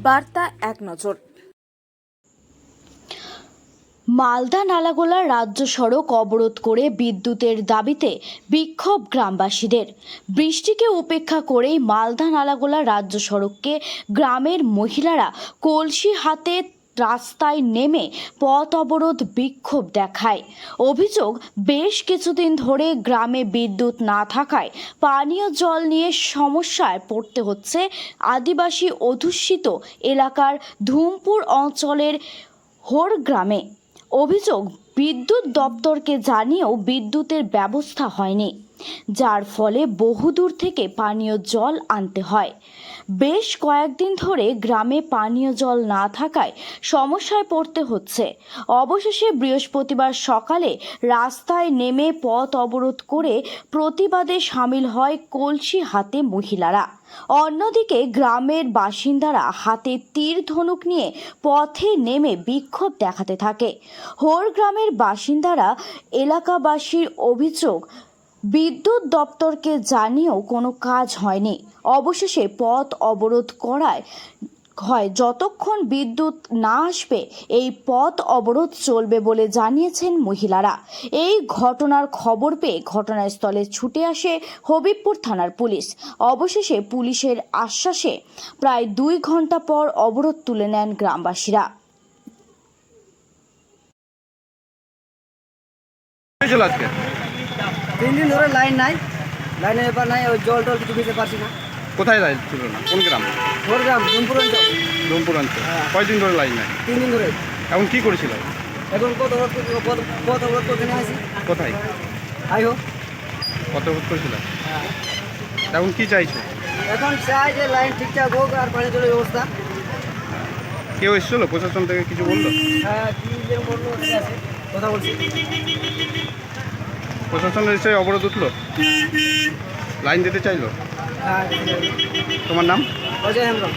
বার্তা এক নজর। মালদা নালাগোলা রাজ্য সড়ক অবরোধ করে বিদ্যুতের দাবিতে বিক্ষোভ গ্রামবাসীদের। বৃষ্টিকে উপেক্ষা করেই মালদা নালাগোলা রাজ্য সড়ককে গ্রামের মহিলারা কলসি হাতে রাস্তায় নেমে পথ অবরোধ বিক্ষোভ দেখায়। অভিযোগ, বেশ কিছুদিন ধরে গ্রামে বিদ্যুৎ না থাকায় পানীয় জল নিয়ে সমস্যায় পড়তে হচ্ছে আদিবাসী অধ্যুষিত এলাকার ধুমপুর অঞ্চলের হোর গ্রামে। অভিযোগ, বিদ্যুৎ দপ্তরকে জানিয়েও বিদ্যুতের ব্যবস্থা হয়নি, যার ফলে বহুদূর থেকে পানীয় জল আনতে হয়। বেশ কয়েকদিন ধরে গ্রামে পানীয় জল না থাকায় সমস্যায় পড়তে হচ্ছে। অবশেষে বৃহস্পতিবার সকালে রাস্তায় নেমে পথ অবরোধ করে প্রতিবাদে সামিল হয় কলসি হাতে মহিলারা। অন্যদিকে গ্রামের বাসিন্দারা হাতে তীর ধনুক নিয়ে পথে নেমে বিক্ষোভ দেখাতে থাকে। হোর গ্রামের বাসিন্দারা এলাকাবাসীর অভিযোগ, বিদ্যুৎ দপ্তরকে জানিয়েও কোনো কাজ হয়নি। অবশেষে পথ অবরোধ করায় হয় যতক্ষণ বিদ্যুৎ না আসবে এই পথ অবরোধ চলবে বলে জানিয়েছেন মহিলারা। এই ঘটনার খবর পেয়ে ঘটনাস্থলে ছুটে আসে হবিবপুর থানার পুলিশ। অবশেষে পুলিশের আশ্বাসে প্রায় 2 ঘন্টা পর অবরোধ তুলে নেন গ্রামবাসীরা। আজকে 3 দিন ধরে লাইন নাই, লাইনের ব্যাপার নাই, ওই জল টল কিছু দিতে পারছি না। কোথায় লাইন ছিল না? কোন গ্রাম? হোর গ্রাম, ধুমপুর অঞ্চল। ধুমপুর অঞ্চল। হ্যাঁ। কয়দিন ধরে লাইন নাই? 3 দিন ধরে। এখন কি করেছিল? এখন পথ অবরোধ করতে নিয়ে আসি। কোথায় আই হোক কত ভোট করেছিল? এখন কি চাইছো? এখন চাই যে লাইন ঠিকঠাক হোক আর পানি জলের ব্যবস্থা। কেউ এসেছিল প্রশাসন থেকে কিছু বললো? হ্যাঁ, কি যে বললো ঠিক আছে, কথা বলছি। প্রশাসনের এসে অবরোধ উঠলো, লাইন দিতে চাইলো। হ্যাঁ, তোমার নাম? অজয় হেমব্রম।